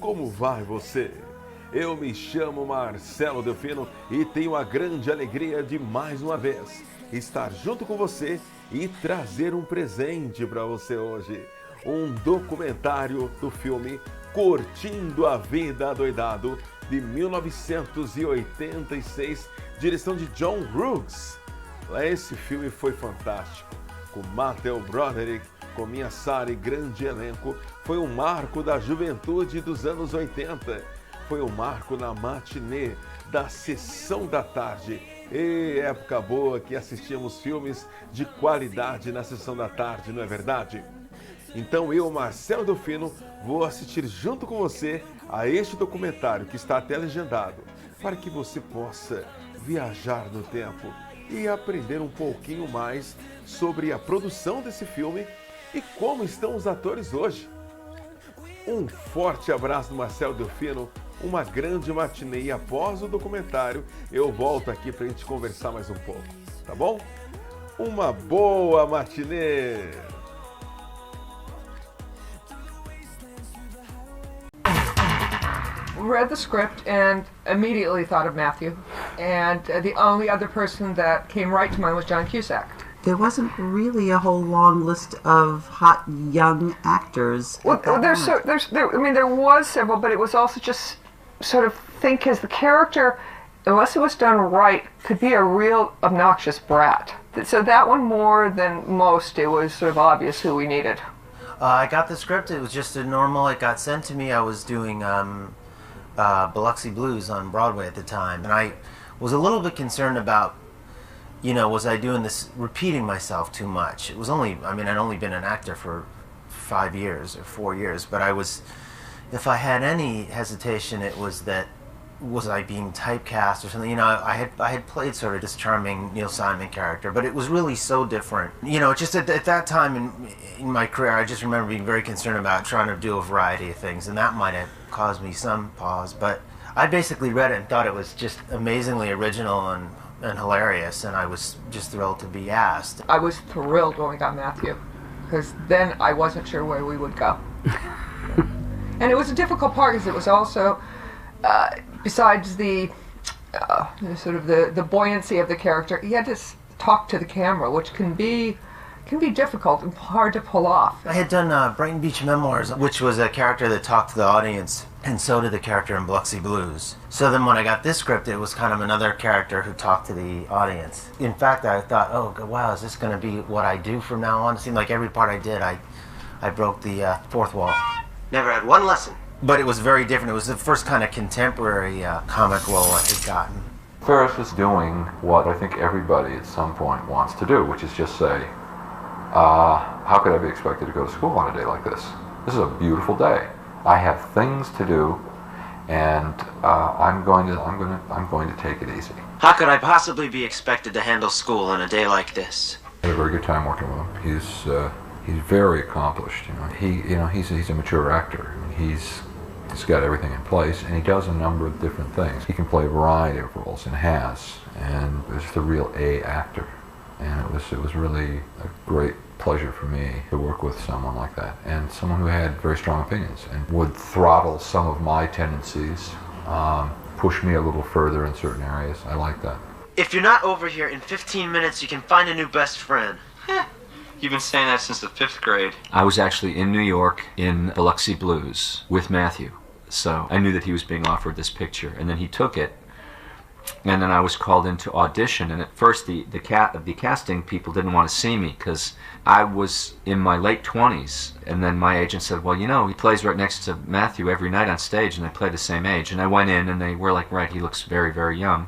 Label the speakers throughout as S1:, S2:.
S1: como vai você? Eu me chamo Marcelo Delfino e tenho a grande alegria de mais uma vez estar junto com você e trazer um presente para você hoje. Um documentário do filme Curtindo a Vida Adoidado, de 1986, direção de John Hughes. Esse filme foi fantástico, com Matthew Broderick, com minha Sara, grande elenco. Foi um marco da juventude dos anos 80. Foi um marco na matinê da sessão da tarde. E época boa que assistíamos filmes de qualidade na sessão da tarde, não é verdade? Então eu, Marcelo Delfino, vou assistir junto com você a este documentário que está até legendado, para que você possa viajar no tempo e aprender um pouquinho mais sobre a produção desse filme e como estão os atores hoje. Um forte abraço do Marcelo Delfino, uma grande matinê, e após o documentário eu volto aqui para a gente conversar mais um pouco, tá bom? Uma boa matinê!
S2: Read the script and immediately thought of Matthew, and the only other person that came right to mind was John Cusack.
S3: There wasn't really a whole long list of hot young actors.
S2: Well, there was several, but it was also just sort of think as the character, unless it was done right, could be a real obnoxious brat. So that one more than most, it was sort of obvious who we needed.
S4: I got the script. It was just a normal. It got sent to me. I was doing Biloxi Blues on Broadway at the time, and I was a little bit concerned about, was I doing this, repeating myself too much? It was only, I'd only been an actor for 5 years or 4 years, but if I had any hesitation, it was that, was I being typecast or something? I had played sort of this charming Neil Simon character, but it was really so different. Just at that time in my career, I just remember being very concerned about trying to do a variety of things, and that might have caused me some pause, but I basically read it and thought it was just amazingly original and hilarious, and I was just thrilled to be asked.
S2: I was thrilled when we got Matthew, because then I wasn't sure where we would go. And it was a difficult part because it was also, besides the sort of the buoyancy of the character, he had to talk to the camera, which can be difficult and hard to pull off.
S4: I had done Brighton Beach Memoirs, which was a character that talked to the audience, and so did the character in Biloxi Blues. So then when I got this script, it was kind of another character who talked to the audience. In fact, I thought, oh, wow, is this going to be what I do from now on? It seemed like every part I did, I broke the fourth wall. Never had one lesson. But it was very different. It was the first kind of contemporary comic role I had gotten.
S5: Ferris was doing what I think everybody at some point wants to do, which is just say, how could I be expected to go to school on a day like this? This is a beautiful day. I have things to do, and I'm going to take it easy.
S4: How could I possibly be expected to handle school on a day like this?
S5: I had a very good time working with him. He's very accomplished. He's a mature actor. He's got everything in place, and he does a number of different things. He can play a variety of roles, and has, and is the real A actor. And it was really a great pleasure for me to work with someone like that, and someone who had very strong opinions and would throttle some of my tendencies, push me a little further in certain areas. I like that.
S4: If you're not over here in 15 minutes, you can find a new best friend.
S6: You've been saying that since the 5th grade. I was actually in New York in Biloxi Blues with Matthew, so I knew that he was being offered this picture, and then he took it. And then I was called in to audition, and at first the casting people didn't want to see me because I was in my late 20s, and then my agent said, well, he plays right next to Matthew every night on stage, and they play the same age. And I went in, and they were like, right, he looks very, very young.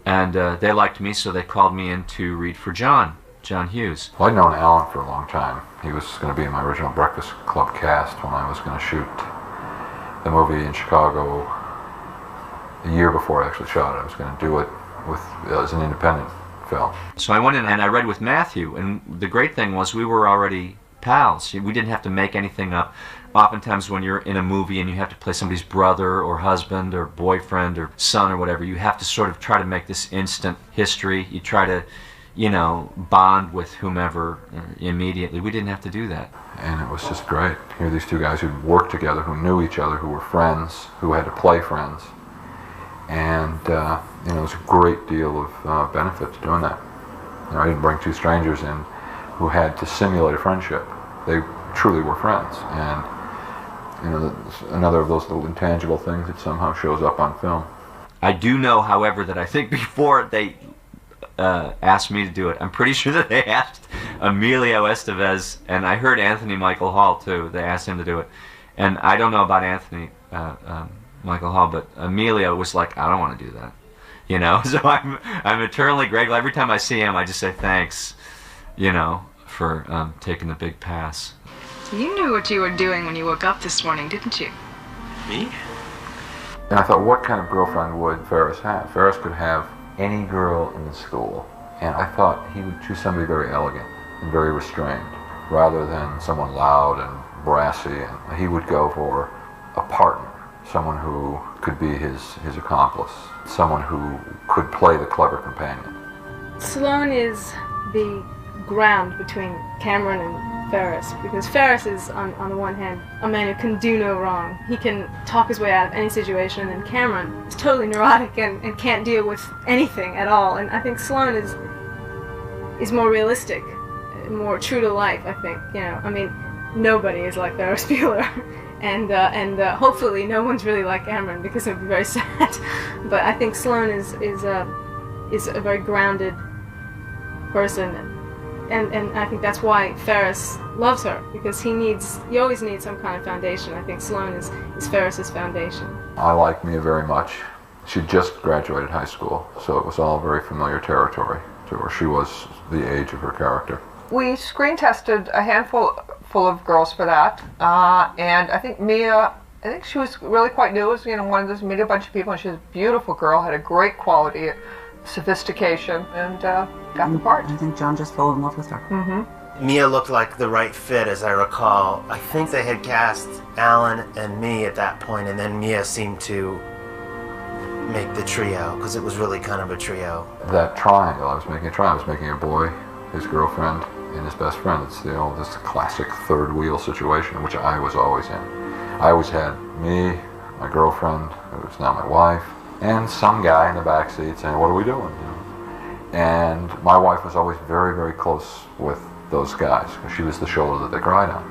S6: And they liked me, so they called me in to read for John Hughes.
S5: Well, I'd known Alan for a long time. He was going to be in my original Breakfast Club cast when I was going to shoot the movie in Chicago. A year before I actually shot it, I was going to do it as an independent film.
S6: So I went in and I read with Matthew, and the great thing was we were already pals. We didn't have to make anything up. Oftentimes when you're in a movie and you have to play somebody's brother or husband or boyfriend or son or whatever, you have to sort of try to make this instant history. You try to you know, bond with whomever immediately. We didn't have to do that.
S5: And it was just great. Here are these two guys who'd worked together, who knew each other, who were friends, who had to play friends. And, you know, there was a great deal of benefit to doing that. You know, I didn't bring two strangers in who had to simulate a friendship. They truly were friends. And, you know, another of those little intangible things that somehow shows up on film.
S6: I do know, however, that I think before they asked me to do it, I'm pretty sure that they asked Emilio Estevez, and I heard Anthony Michael Hall too. They asked him to do it, and I don't know about Anthony Michael Hall, but Emilio was like, I don't want to do that, you know. So I'm eternally grateful. Every time I see him, I just say thanks, you know, for taking the big pass.
S7: You knew what you were doing when you woke up this morning, didn't you?
S6: Me?
S5: And I thought, what kind of girlfriend would Ferris have? Ferris could have any girl in the school, and I thought he would choose somebody very elegant and very restrained, rather than someone loud and brassy. And he would go for a partner, someone who could be his accomplice, someone who could play the clever companion.
S8: Sloane is the ground between Cameron and Ferris, because Ferris is, on the one hand, a man who can do no wrong. He can talk his way out of any situation, and then Cameron is totally neurotic and can't deal with anything at all. And I think Sloane is more realistic, more true to life, I think. You know, I mean, nobody is like Ferris Bueller. And hopefully no one's really like Cameron, because it would be very sad. But I think Sloane is a very grounded person. And I think that's why Ferris loves her, because he always needs some kind of foundation. I think Sloane is Ferris's foundation.
S5: I like Mia very much. She just graduated high school, so it was all very familiar territory to her. She was the age of her character.
S2: We screen tested a handful of girls for that, and I think Mia, I think she was really quite new. It was, you know, one of those, meet a bunch of people, and she was a beautiful girl, had a great quality, sophistication, and got the part.
S3: I think John just fell in love with her.
S2: Mm-hmm.
S4: Mia looked like the right fit, as I recall. I think they had cast Alan and me at that point, and then Mia seemed to make the trio, because it was really kind of a trio.
S5: That triangle, I was making a triangle. I was making a boy, his girlfriend, and his best friend. It's this classic third wheel situation, which I was always in. I always had me, my girlfriend, who's now my wife, and some guy in the back seat saying, what are we doing? You know? And my wife was always very, very close with those guys, because she was the shoulder that they cried on.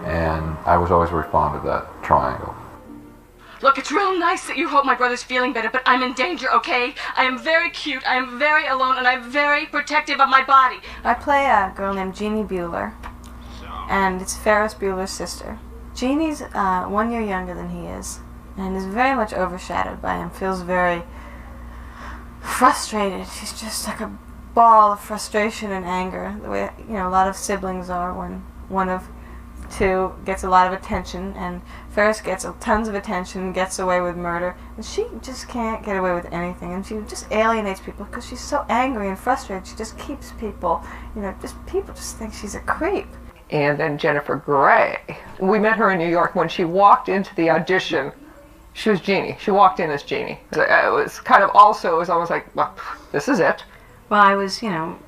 S5: And I was always very fond of that triangle.
S9: Look, it's real nice that you hope my brother's feeling better, but I'm in danger, okay? I am very cute, I am very alone, and I'm very protective of my body.
S8: I play a girl named Jeannie Bueller, and it's Ferris Bueller's sister. Jeannie's 1 year younger than he is, and is very much overshadowed by him, feels very frustrated. She's just like a ball of frustration and anger, the way, you know, a lot of siblings are when one of two gets a lot of attention, and Ferris gets tons of attention, gets away with murder, and she just can't get away with anything, and she just alienates people because she's so angry and frustrated. She just keeps people, you know, people just think she's a creep.
S2: And then Jennifer Grey. We met her in New York. When she walked into the audition, she was Jeannie. She walked in as Jeannie. It was kind of also, it was almost like, well, this is it.
S8: Well, I was, you know,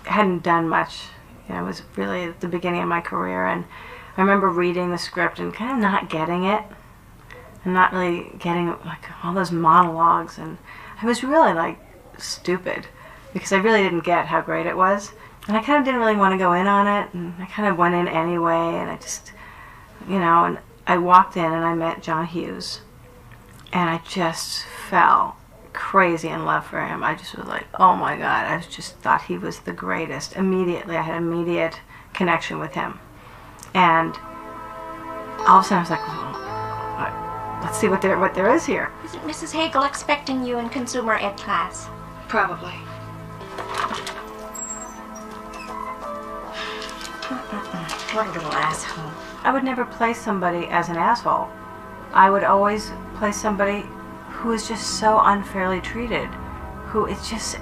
S8: hadn't done much. You know, it was really at the beginning of my career, and I remember reading the script and kind of not getting it, and not really getting, like, all those monologues, and I was really, like, stupid, because I really didn't get how great it was, and I kind of didn't really want to go in on it, and I kind of went in anyway, and I just, you know, and I walked in and I met John Hughes, and I just fell crazy in love for him. I just was like, oh my God, I just thought he was the greatest. Immediately, I had immediate connection with him. And all of a sudden I was like, well, let's see what there is here.
S10: Isn't Mrs. Hagel expecting you in consumer ed class?
S7: Probably.
S10: What a little asshole.
S8: I would never play somebody as an asshole. I would always play somebody who is just so unfairly treated, who it just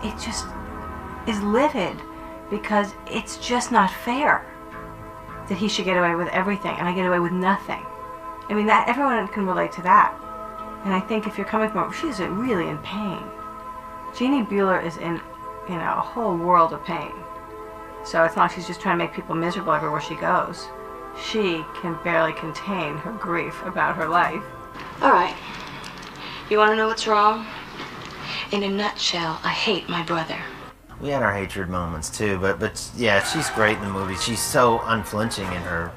S8: is livid because it's just not fair that he should get away with everything and I get away with nothing. I mean, that everyone can relate to that. And I think if you're coming from her, she's really in pain. Jeannie Bueller is in you know, a whole world of pain. So it's not like she's just trying to make people miserable everywhere she goes. She can barely contain her grief about her life.
S9: All right. You want to know what's wrong? In a nutshell, I hate my brother.
S4: We had our hatred moments too, but yeah, she's great in the movie. She's so unflinching in her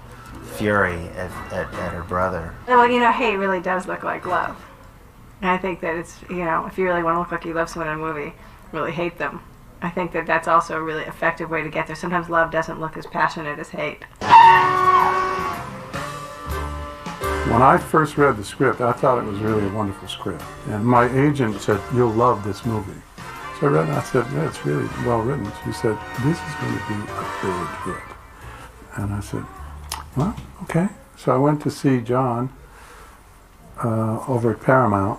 S4: fury at her brother.
S8: Well, you know, hate really does look like love. And I think that it's, you know, if you really want to look like you love someone in a movie, really hate them. I think that that's also a really effective way to get there. Sometimes love doesn't look as passionate as hate.
S11: When I first read the script, I thought it was really a wonderful script. And my agent said, "You'll love this movie." So I read it and I said, "Yeah, it's really well written." She said, "This is going to be a big hit." And I said, "Well, okay." So I went to see John over at Paramount.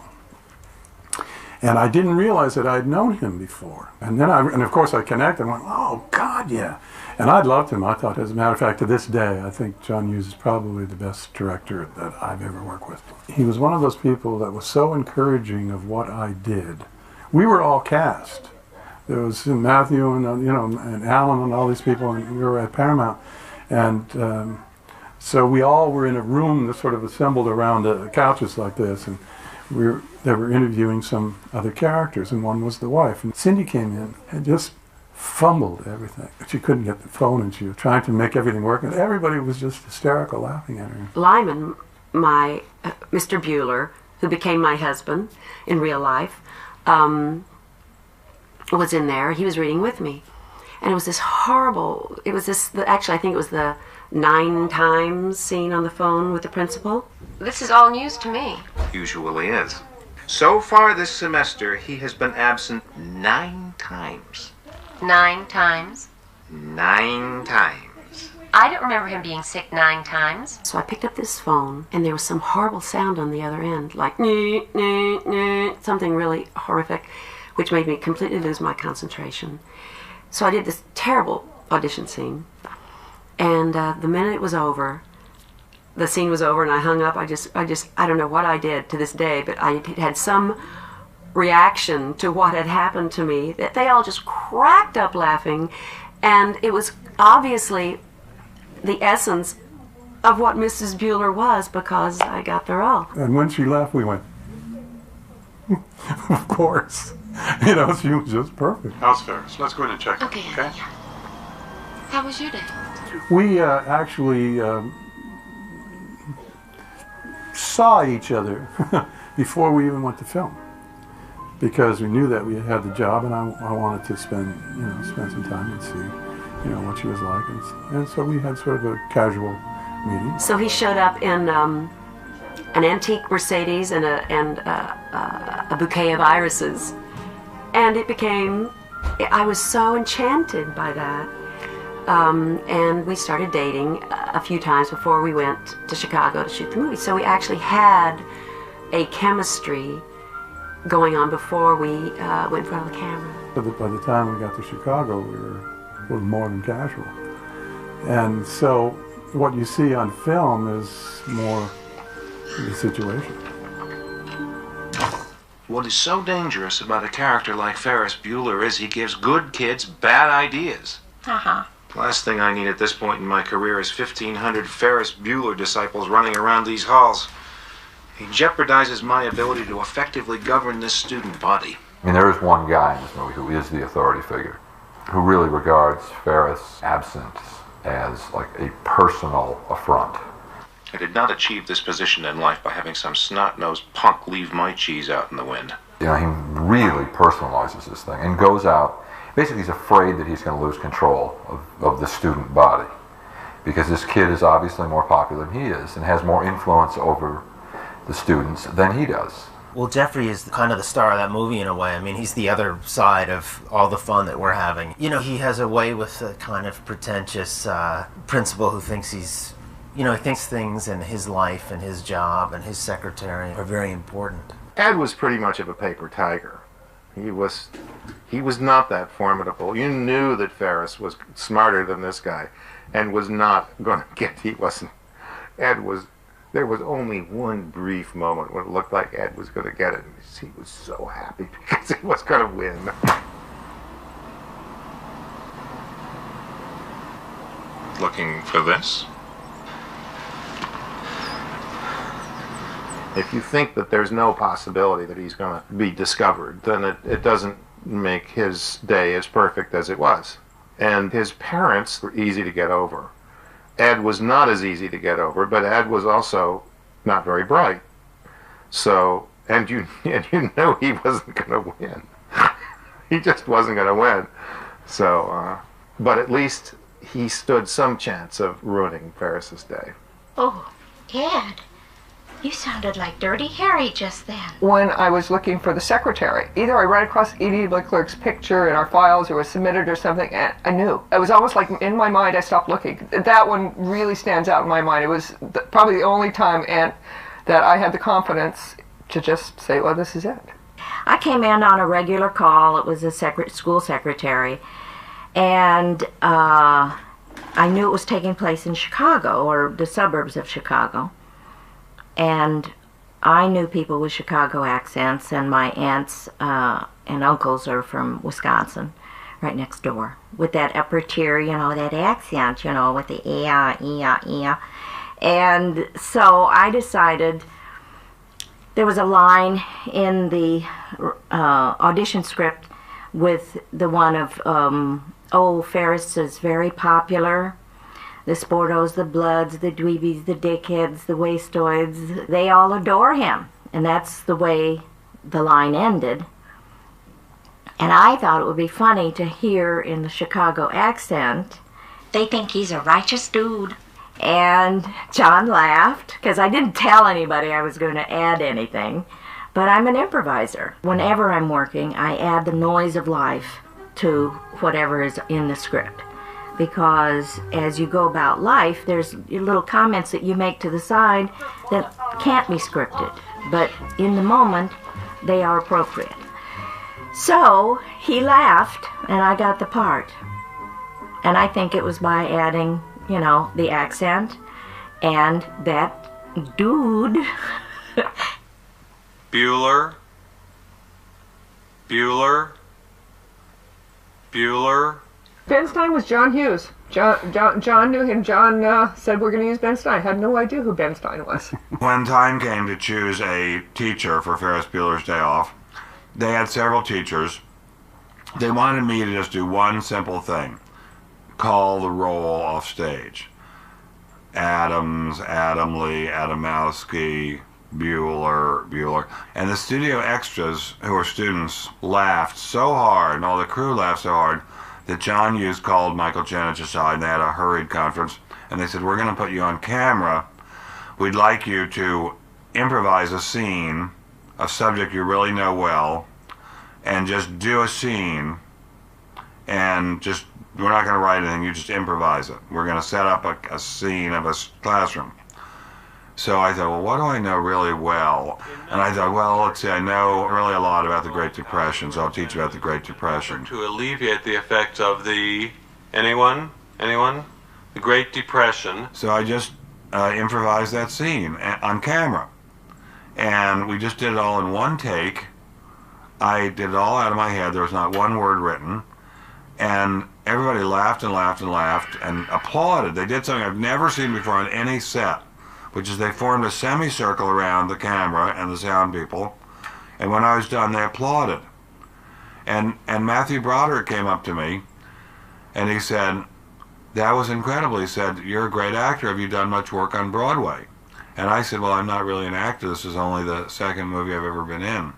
S11: And I didn't realize that I'd known him before. And then and of course I connected and went, "Oh, God, yeah." And I loved him. I thought, as a matter of fact, to this day, I think John Hughes is probably the best director that I've ever worked with. He was one of those people that was so encouraging of what I did. We were all cast. There was Matthew and, and Alan and all these people, and we were at Paramount. And so we all were in a room that sort of assembled around couches like this, and they were interviewing some other characters, and one was the wife. And Cindy came in and just fumbled everything. She couldn't get the phone, and she was trying to make everything work, and everybody was just hysterical laughing at her.
S12: Lyman, my Mr. Bueller, who became my husband in real life, was in there. He was reading with me. And it was this horrible, actually I think it was the 9 times scene on the phone with the principal.
S13: This is all news to me.
S14: Usually is. So far this semester, he has been absent 9 times.
S13: 9 times?
S14: 9 times.
S13: I don't remember him being sick 9 times.
S12: So I picked up this phone, and there was some horrible sound on the other end, like something really horrific, which made me completely lose my concentration. So I did this terrible audition scene, and the minute it was over, the scene was over, and I hung up. I don't know what I did to this day, but I had some reaction to what had happened to me that they all just cracked up laughing, and it was obviously the essence of what Mrs. Bueller was, because I got the role.
S11: And when she left, we went, of course. She was just perfect.
S15: How's Ferris? Let's go in and check.
S13: Okay. How was your day?
S11: We actually saw each other before we even went to film, because we knew that we had the job, and I wanted to spend some time and see, what she was like, and so we had sort of a casual meeting.
S12: So he showed up in an antique Mercedes and a bouquet of irises, and I was so enchanted by that, and we started dating a few times before we went to Chicago to shoot the movie. So we actually had a chemistry going on before we went in front of the camera.
S11: But by the time we got to Chicago, we were a little more than casual. And so what you see on film is more the situation.
S14: What is so dangerous about a character like Ferris Bueller is he gives good kids bad ideas.
S13: Uh-huh.
S14: Last thing I need at this point in my career is 1,500 Ferris Bueller disciples running around these halls. He jeopardizes my ability to effectively govern this student body.
S5: I mean, there is one guy in this movie who is the authority figure, who really regards Ferris' absence as like a personal affront.
S14: I did not achieve this position in life by having some snot-nosed punk leave my cheese out in the wind.
S5: He really personalizes this thing and goes out. Basically, he's afraid that he's going to lose control of the student body, because this kid is obviously more popular than he is and has more influence over the students than he does.
S4: Well, Jeffrey is kind of the star of that movie in a way. I mean, he's the other side of all the fun that we're having. He has a way with a kind of pretentious principal who thinks he's, he thinks things in his life and his job and his secretary are very important.
S15: Ed was pretty much of a paper tiger. He was not that formidable. You knew that Ferris was smarter than this guy and was not going to get, there was only one brief moment when it looked like Ed was going to get it. He was so happy because he was going to win.
S14: looking for this?
S15: If you think that there's no possibility that he's going to be discovered, then it doesn't make his day as perfect as it was. And his parents were easy to get over. Ed was not as easy to get over, but Ed was also not very bright. So, and you knew he wasn't going to win. He just wasn't going to win. So, but at least he stood some chance of ruining Ferris's day.
S10: Oh, Ed, you sounded like Dirty Harry just then.
S2: When I was looking for the secretary, either I ran across Edie Leclerc's picture in our files or was submitted or something, and I knew. It was almost like in my mind I stopped looking. That one really stands out in my mind. It was probably the only time that I had the confidence to just say, well, this is it.
S16: I came in on a regular call. It was a school secretary, and I knew it was taking place in Chicago or the suburbs of Chicago. And I knew people with Chicago accents, and my aunts and uncles are from Wisconsin, right next door, with that upper tier, you know, that accent, you know, with the ea. And so I decided, there was a line in the audition script with the one of, oh, Ferris is very popular. The Sportos, the Bloods, the Dweebies, the Dickheads, the Wastoids, they all adore him. And that's the way the line ended. And I thought it would be funny to hear in the Chicago accent,
S10: they think he's a righteous dude.
S16: And John laughed, because I didn't tell anybody I was going to add anything. But I'm an improviser. Whenever I'm working, I add the noise of life to whatever is in the script. Because as you go about life, there's little comments that you make to the side that can't be scripted. But in the moment, they are appropriate. So he laughed, and I got the part. And I think it was by adding, you know, the accent and that dude.
S17: Bueller.
S2: Ben Stein was John Hughes. John knew him. John said we're going to use Ben Stein. I had no idea who Ben Stein was.
S17: When time came to choose a teacher for Ferris Bueller's Day Off, they had several teachers. They wanted me to just do one simple thing. Call the roll off stage. Adams, Adamley, Adamowski, Bueller. And the studio extras, who were students, laughed so hard, and all the crew laughed so hard, that John Hughes called Michael Janich aside, and they had a hurried conference, and they said, we're going to put you on camera. We'd like you to improvise a scene, a subject you really know well, and just do a scene, and just, we're not going to write anything, you just improvise it. We're going to set up a scene of a classroom. So I thought, well, what do I know really well? And I thought, well, let's see, I know really a lot about the Great Depression, so I'll teach about the Great Depression. To alleviate the effects of the, anyone? The Great Depression. So I just improvised that scene on camera. And we just did it all in one take. I did it all out of my head. There was not one word written. And everybody laughed and laughed and laughed and applauded. They did something I've never seen before on any set, which is they formed a semicircle around the camera and the sound people, and when I was done, they applauded. And Matthew Broderick came up to me, and he said, that was incredible. He said, you're a great actor. Have you done much work on Broadway? And I said, well, I'm not really an actor. This is only the second movie I've ever been in.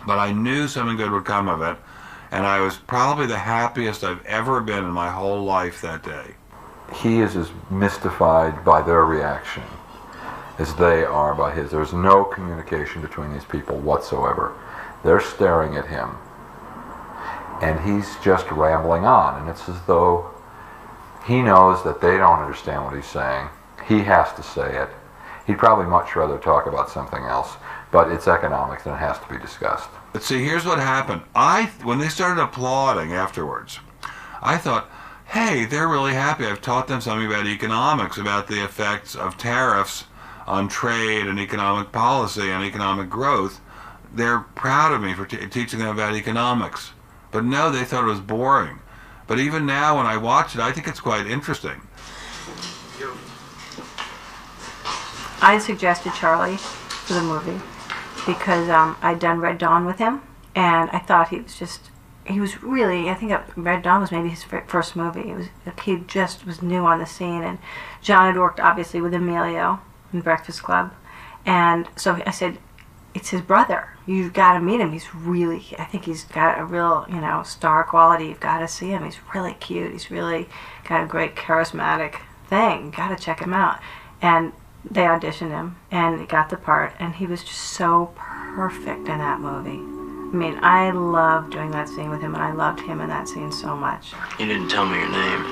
S17: But I knew something good would come of it, and I was probably the happiest I've ever been in my whole life that day.
S5: He is as mystified by their reaction as they are by his. There's no communication between these people whatsoever. They're staring at him, and he's just rambling on, and it's as though he knows that they don't understand what he's saying. He has to say it. He'd probably much rather talk about something else, but it's economics and it has to be discussed.
S17: But see, here's what happened. When they started applauding afterwards, I thought, hey, they're really happy. I've taught them something about economics, about the effects of tariffs on trade and economic policy and economic growth. They're proud of me for teaching them about economics. But no, they thought it was boring. But even now when I watch it, I think it's quite interesting.
S8: I suggested Charlie for the movie because I'd done Red Dawn with him, and I thought he was really, I think Red Dawn was maybe his first movie. He just was new on the scene, and John had worked obviously with Emilio in Breakfast Club, and so I said, it's his brother. You've got to meet him. I think he's got a real, star quality. You've got to see him. He's really cute. He's really got a great charismatic thing. Got to check him out. And they auditioned him, and he got the part, and he was just so perfect in that movie. I mean, I loved doing that scene with him, and I loved him in that scene so much.
S18: You didn't tell me your name.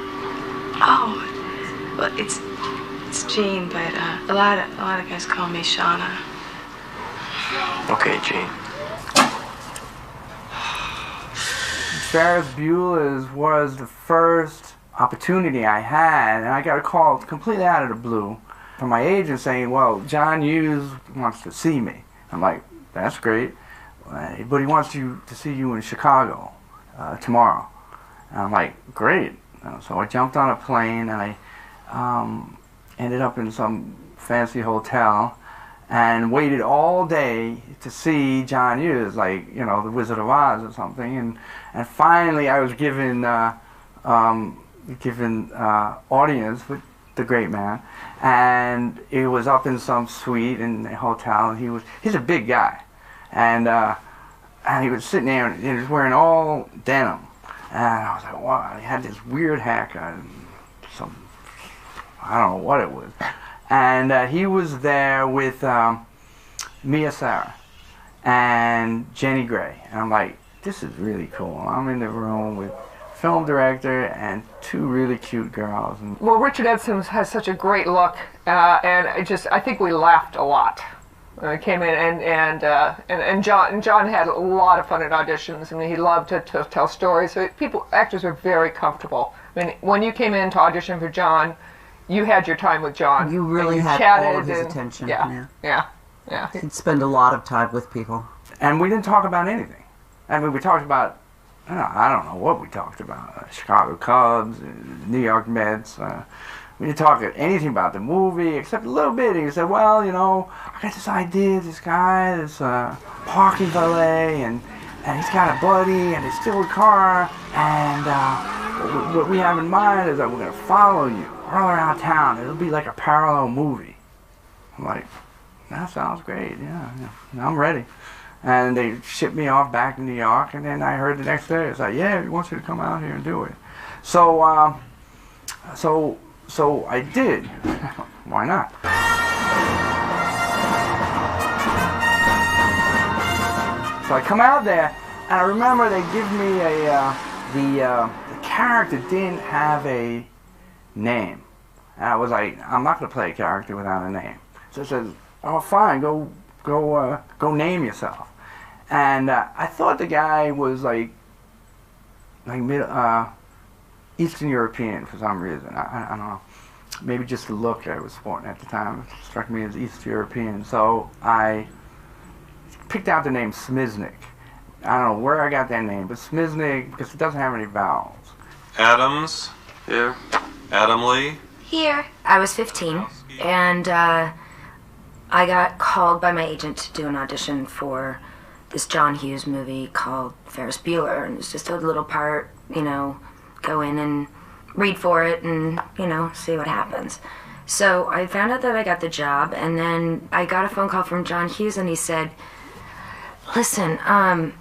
S7: Oh, well, it's Jean, but a lot of guys call me Shauna.
S18: Okay, Jean.
S19: Ferris Bueller's was the first opportunity I had, and I got a call completely out of the blue from my agent saying, well, John Hughes wants to see me. I'm like, that's great, but he wants to see you in Chicago tomorrow. And I'm like, great. So I jumped on a plane, and I ended up in some fancy hotel and waited all day to see John Hughes, like, the Wizard of Oz or something. And finally I was given audience with the great man, and it was up in some suite in the hotel, and he's a big guy, and he was sitting there, and he was wearing all denim, and I was like, wow, he had this weird haircut, I don't know what it was, and he was there with Mia Sara and Jenny Gray, and I'm like, this is really cool. I'm in the room with film director and two really cute girls.
S2: Well, Richard Edson has such a great look, and I think we laughed a lot when it came in, and John had a lot of fun at auditions. I mean, he loved to tell stories. So actors were very comfortable. I mean, when you came in to audition for John, you had your time with John.
S3: You really had
S2: chatted
S3: all of his attention.
S2: Yeah.
S3: He'd spend a lot of time with people.
S19: And we didn't talk about anything. I mean, we talked about, I don't know what we talked about. Chicago Cubs, New York Mets. We didn't talk anything about the movie except a little bit. He said, well, I got this idea, this guy, this parking valet, and he's got a buddy, and they steal a car, and what we have in mind is that we're going to follow you all around town. It'll be like a parallel movie. I'm like, that sounds great, yeah, I'm ready. And they shipped me off back to New York, and then I heard the next day, it's like, yeah, he wants you to come out here and do it. So I did. Why not? So I come out there, and I remember they give me the character didn't have a name. And I was like, I'm not going to play a character without a name. So it says, oh, fine, go name yourself. And I thought the guy was like Eastern European for some reason. I don't know. Maybe just the look I was sporting at the time struck me as East European. So I picked out the name Smiznik. I don't know where I got that name, but Smiznik, because it doesn't have any vowels.
S20: Adams? Here. Adam Lee?
S21: Here. I was 15, and I got called by my agent to do an audition for this John Hughes movie called Ferris Bueller, and it's just a little part, go in and read for it and, see what happens. So I found out that I got the job, and then I got a phone call from John Hughes, and he said, listen, I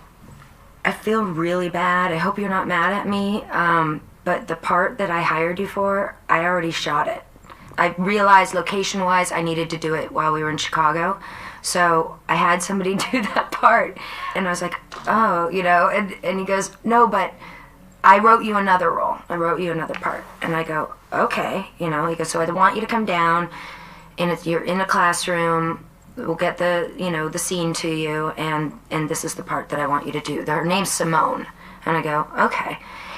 S21: feel really bad. I hope you're not mad at me, but the part that I hired you for, I already shot it. I realized location-wise I needed to do it while we were in Chicago, so I had somebody do that part, and I was like, oh, and he goes, no, but I wrote you another role. I wrote you another part. And I go, okay, he goes, so I want you to come down, and you're in a classroom, we'll get the, the scene to you, and this is the part that I want you to do. Her name's Simone. And I go, okay.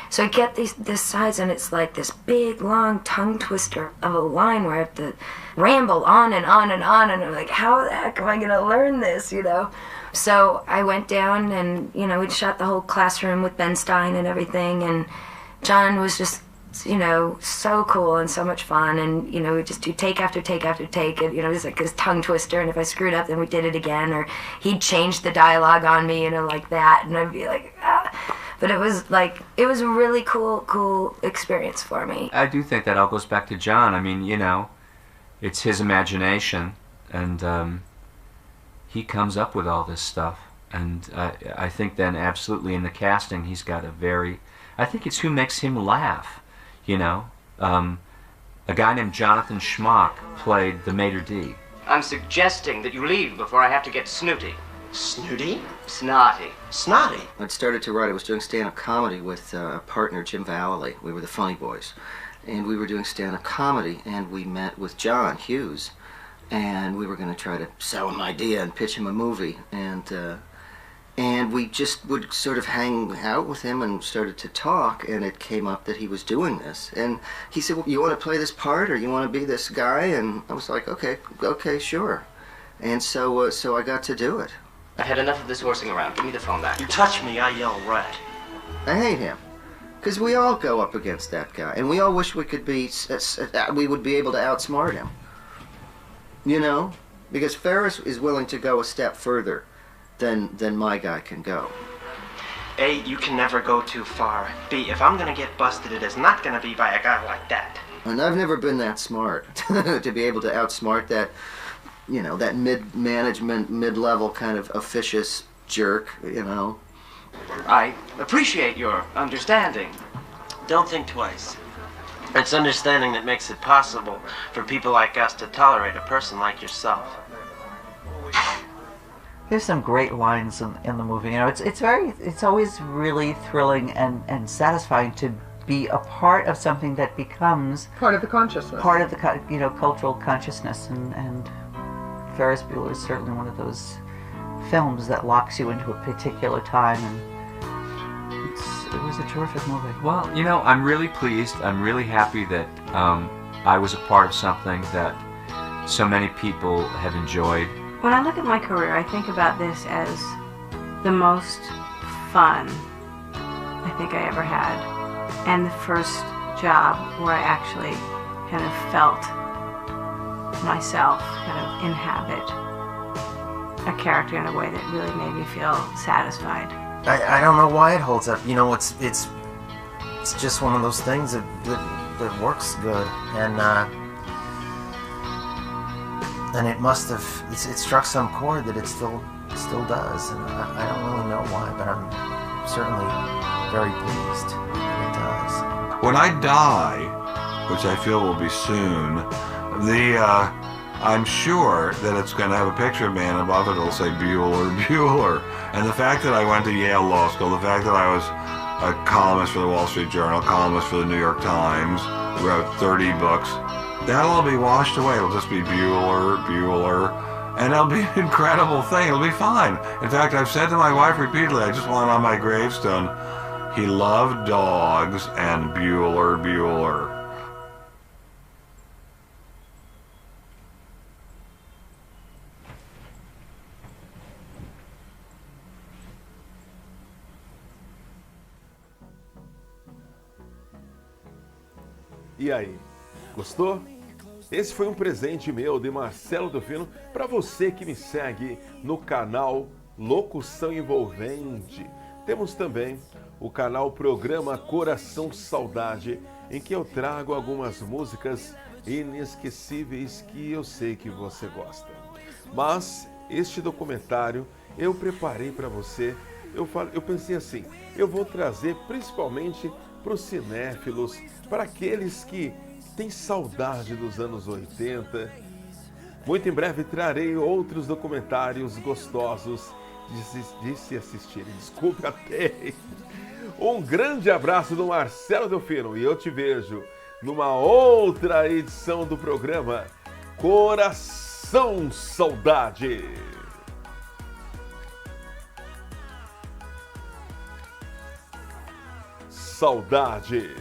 S21: So I get this sides, and it's like this big, long tongue twister of a line where I have to ramble on and on and on, and I'm like, how the heck am I going to learn this, So I went down, and, we shot the whole classroom with Ben Stein and everything, and John was just you know, so cool and so much fun, and, you know, we'd just do take after take after take, and, you know, it was like this tongue twister, and if I screwed up, then we did it again, or he'd change the dialogue on me, you know, like that, and I'd be like, ah. But it was a really cool experience for me.
S6: I do think that all goes back to John. I mean, you know, it's his imagination, and he comes up with all this stuff, and I think then absolutely in the casting he's got I think it's who makes him laugh. You know, a guy named Jonathan Schmock played the maitre d'.
S1: I'm suggesting that you leave before I have to get snooty.
S22: Snooty?
S1: Snotty.
S22: Snotty? I'd started to write. I was doing stand-up comedy with a partner, Jim Vallely. We were the Funny Boys. And we were doing stand-up comedy, and we met with John Hughes. And we were going to try to sell him an idea and pitch him a movie. And we just would sort of hang out with him and started to talk, and it came up that he was doing this. And he said, well, you want to play this part, or you want to be this guy? And I was like, okay, sure. And so I got to do it.
S1: I've had enough of this horsing around. Give me the phone back.
S22: You touch me, I yell rat. I hate him. Because we all go up against that guy, and we all wish we could we would be able to outsmart him. You know? Because Ferris is willing to go a step further than my guy can go. A, you can never go too far. B, if I'm gonna get busted, it is not gonna be by a guy like that. And I've never been that smart to be able to outsmart that, you know, that mid-management, mid-level kind of officious jerk, you know.
S1: I appreciate your understanding.
S22: Don't think twice. It's understanding that makes it possible for people like us to tolerate a person like yourself.
S3: There's some great lines in the movie. You know, it's always really thrilling and satisfying to be a part of something that becomes
S2: part of the consciousness.
S3: Part of the cultural consciousness, and Ferris Bueller is certainly one of those films that locks you into a particular time, and it was a terrific movie.
S6: Well, you know, I'm really pleased. I'm really happy that I was a part of something that so many people have enjoyed.
S8: When I look at my career, I think about this as the most fun I think I ever had, and the first job where I actually kind of felt myself kind of inhabit a character in a way that really made me feel satisfied.
S4: I don't know why it holds up. You know, it's just one of those things that works good, and it must have it struck some chord that it still does, and I don't really know why, but I'm certainly very pleased that it does.
S17: When I die, which I feel will be soon, I'm sure that it's going to have a picture of me, and above it it'll say Bueller. And the fact that I went to Yale Law School, the fact that I was a columnist for the Wall Street Journal, columnist for the New York Times, wrote 30 books, that'll all be washed away. It'll just be Bueller, and it'll be an incredible thing. It'll be fine. In fact, I've said to my wife repeatedly, I just want on my gravestone, he loved dogs and Bueller.
S23: E aí, gostou? Esse foi um presente meu de Marcelo Delfino para você que me segue no canal Locução Envolvente. Temos também o canal Programa Coração Saudade, em que eu trago algumas músicas inesquecíveis que eu sei que você gosta. Mas este documentário eu preparei para você. Eu pensei assim, eu vou trazer principalmente para os cinéfilos, para aqueles que têm saudade dos anos 80. Muito em breve trarei outros documentários gostosos de se assistirem. Desculpe até. Um grande abraço do Marcelo Delfino e eu te vejo numa outra edição do programa Coração Saudade. Saudade.